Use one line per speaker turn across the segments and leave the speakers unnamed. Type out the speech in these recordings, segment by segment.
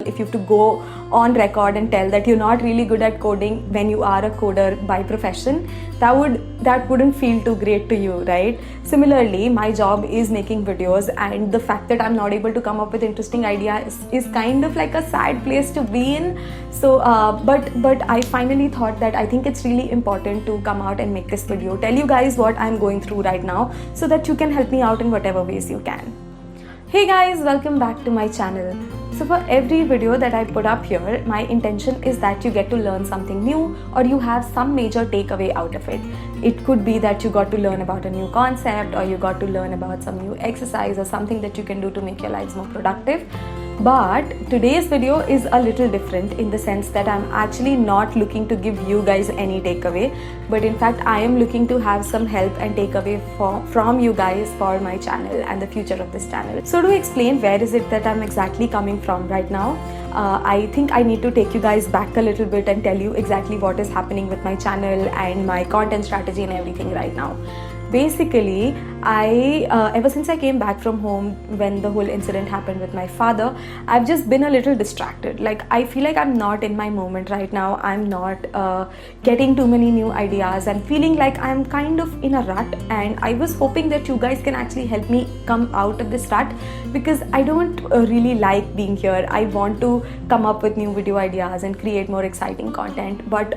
If you have to go on record and tell that you're not really good at coding when you are a coder by profession, that wouldn't feel too great to you, right? Similarly, my job is making videos, and the fact that I'm not able to come up with interesting ideas is kind of like a sad place to be in. So but I finally thought that I think it's really important to come out and make this video, tell you guys what I'm going through right now, so that you can help me out in whatever ways you can. Hey guys, welcome back to my channel. So for every video that I put up here, my intention is that you get to learn something new, or you have some major takeaway out of it. It could be that you got to learn about a new concept, or you got to learn about some new exercise or something that you can do to make your lives more productive. But today's video is a little different in the sense that I'm actually not looking to give you guys any takeaway, but in fact I am looking to have some help and takeaway from you guys for my channel and the future of this channel. So to explain where is it that I'm exactly coming from right now, I think I need to take you guys back a little bit and tell you exactly what is happening with my channel and my content strategy and everything right now. Basically, ever since I came back from home when the whole incident happened with my father, I've just been a little distracted. Like, I feel like I'm not in my moment right now. I'm not getting too many new ideas. I'm feeling like I'm kind of in a rut, and I was hoping that you guys can actually help me come out of this rut, because I don't really like being here. I want to come up with new video ideas and create more exciting content, but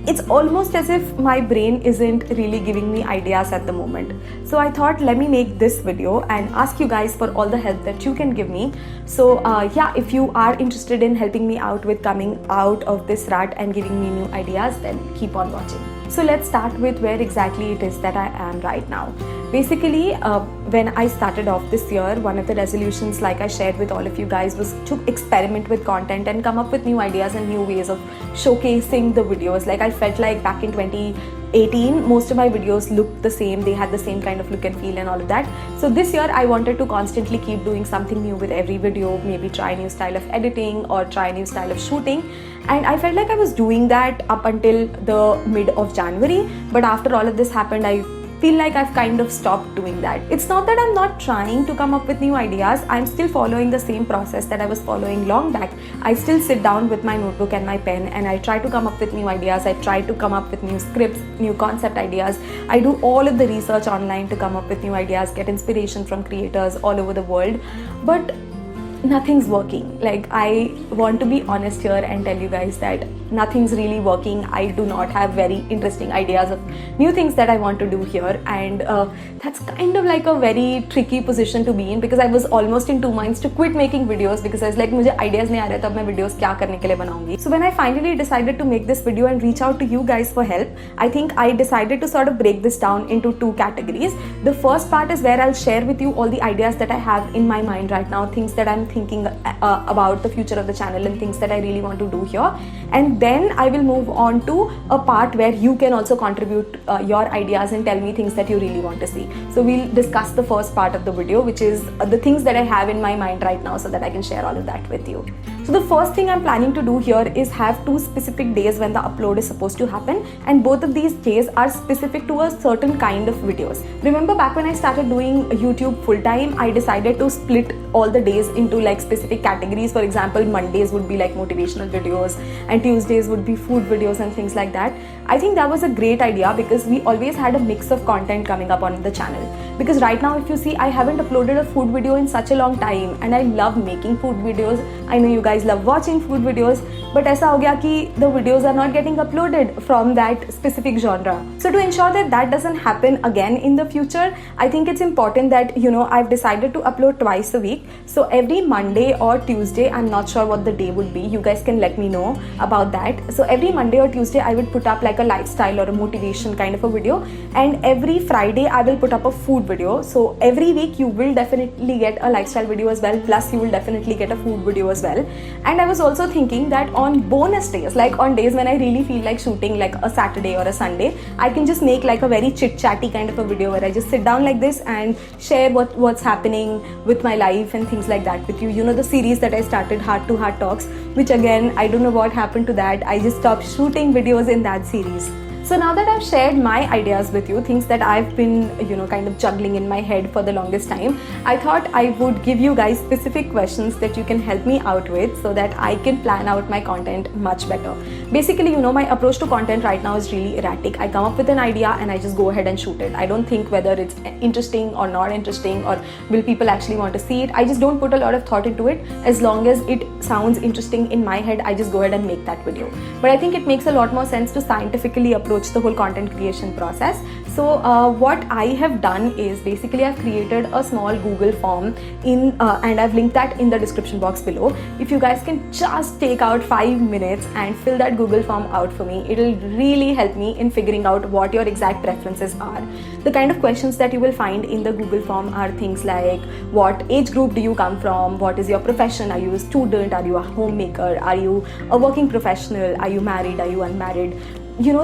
it's almost as if my brain isn't really giving me ideas at the moment. So I thought, let me make this video and ask you guys for all the help that you can give me. So yeah, if you are interested in helping me out with coming out of this rut and giving me new ideas, then keep on watching. So let's start with where exactly it is that I am right now. Basically, when I started off this year, one of the resolutions, like I shared with all of you guys, was to experiment with content and come up with new ideas and new ways of showcasing the videos. Like, I felt like back in 2018, most of my videos looked the same. They had the same kind of look and feel and all of that. So this year I wanted to constantly keep doing something new with every video, maybe try a new style of editing or try a new style of shooting. And I felt like I was doing that up until the mid of January. But after all of this happened, I feel like I've kind of stopped doing that. It's not that I'm not trying to come up with new ideas. I'm still following the same process that I was following long back. I still sit down with my notebook and my pen, and I try to come up with new ideas. I try to come up with new scripts, new concept ideas. I do all of the research online to come up with new ideas, get inspiration from creators all over the world. But nothing's working. Like, I want to be honest here and tell you guys that nothing's really working. I do not have very interesting ideas of new things that I want to do here, and that's kind of like a very tricky position to be in, because I was almost in two minds to quit making videos, because I was like, मुझे ideas नहीं आ रहे, तब मैं videos क्या करने के लिए बनाऊंगी. So when I finally decided to make this video and reach out to you guys for help, I think I decided to sort of break this down into two categories. The first part is where I'll share with you all the ideas that I have in my mind right now, things that I'm thinking about the future of the channel and things that I really want to do here. And then I will move on to a part where you can also contribute your ideas and tell me things that you really want to see. So we'll discuss the first part of the video, which is the things that I have in my mind right now, so that I can share all of that with you. So the first thing I'm planning to do here is have two specific days when the upload is supposed to happen, and both of these days are specific to a certain kind of videos. Remember, back when I started doing YouTube full time, I decided to split all the days into like specific categories. For example, Mondays would be like motivational videos, and Tuesdays would be food videos and things like that. I think that was a great idea, because we always had a mix of content coming up on the channel. Because right now, if you see, I haven't uploaded a food video in such a long time, and I love making food videos. I know you guys love watching food videos, but ऐसा हो गया कि the videos are not getting uploaded from that specific genre. So to ensure that that doesn't happen again in the future, I think it's important that, you know, I've decided to upload twice a week. So every Monday or Tuesday, I'm not sure what the day would be. You guys can let me know about that. So every Monday or Tuesday, I would put up like a lifestyle or a motivation kind of a video, and every Friday I will put up a food video. So every week you will definitely get a lifestyle video as well, plus you will definitely get a food video as well. And I was also thinking that on bonus days, like on days when I really feel like shooting, like a Saturday or a Sunday, I can just make like a very chit chatty kind of a video where I just sit down like this and share what's happening with my life and things like that with you. You know, the series that I started, Heart to Heart Talks, which again, I don't know what happened to that. I just stopped shooting videos in that series. So now that I've shared my ideas with you, things that I've been, kind of juggling in my head for the longest time, I thought I would give you guys specific questions that you can help me out with so that I can plan out my content much better. Basically, my approach to content right now is really erratic. I come up with an idea and I just go ahead and shoot it. I don't think whether it's interesting or not interesting or will people actually want to see it. I just don't put a lot of thought into it. As long as it sounds interesting in my head, I just go ahead and make that video. But I think it makes a lot more sense to scientifically approach the whole content creation process. So what I have done is basically I've created a small Google form and I've linked that in the description box below. If you guys can just take out 5 minutes and fill that Google form out for me, it'll really help me in figuring out what your exact preferences are. The kind of questions that you will find in the Google form are things like, what age group do you come from? What is your profession? Are you a student? Are you a homemaker? Are you a working professional? Are you married? Are you unmarried?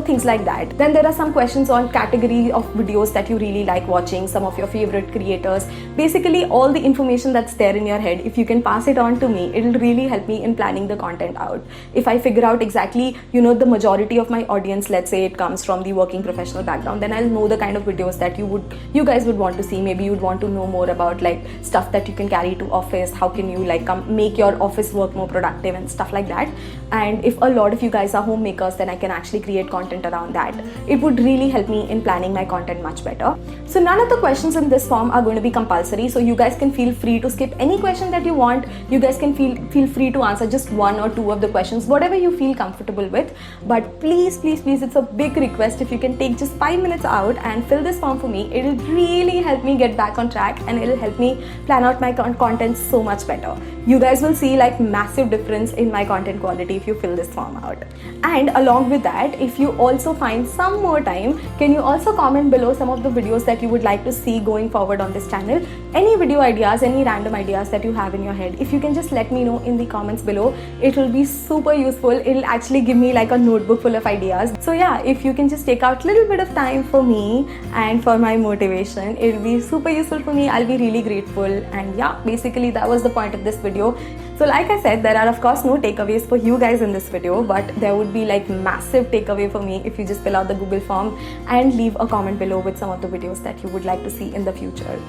Things like that. Then there are some questions on category of videos that you really like watching, some of your favorite creators. Basically all the information that's there in your head, if you can pass it on to me, it'll really help me in planning the content out. If I figure out exactly, the majority of my audience, let's say it comes from the working professional background, then I'll know the kind of videos that you guys would want to see. Maybe you'd want to know more about like stuff that you can carry to office, how can you like make your office work more productive and stuff like that. And if a lot of you guys are homemakers, then I can actually create content around that. It would really help me in planning my content much better. So none of the questions in this form are going to be compulsory, so you guys can feel free to skip any question that you want. You guys can feel free to answer just 1 or 2 of the questions, whatever you feel comfortable with. But please, it's a big request if you can take just 5 minutes out and fill this form for me. It'll really help me get back on track and it'll help me plan out my content so much better. You guys will see like massive difference in my content quality if you fill this form out. And along with that, if you also find some more time, can you also comment below some of the videos that you would like to see going forward on this channel? Any video ideas, any random ideas that you have in your head, if you can just let me know in the comments below, it will be super useful. It'll actually give me like a notebook full of ideas. So yeah, if you can just take out a little bit of time for me and for my motivation, it'll be super useful for me. I'll be really grateful. And yeah, basically that was the point of this video. So like I said, there are of course no takeaways for you guys in this video, but there would be like massive takeaway for me if you just fill out the Google form and leave a comment below with some of the videos that you would like to see in the future.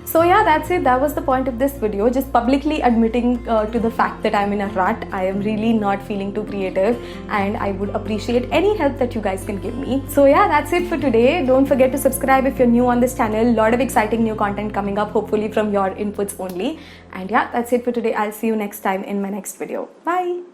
So yeah, that's it. That was the point of this video. Just publicly admitting to the fact that I'm in a rut. I am really not feeling too creative and I would appreciate any help that you guys can give me. So yeah, that's it for today. Don't forget to subscribe if you're new on this channel. A lot of exciting new content coming up, hopefully from your inputs only. And yeah, that's it for today. I'll see you next time in my next video. Bye.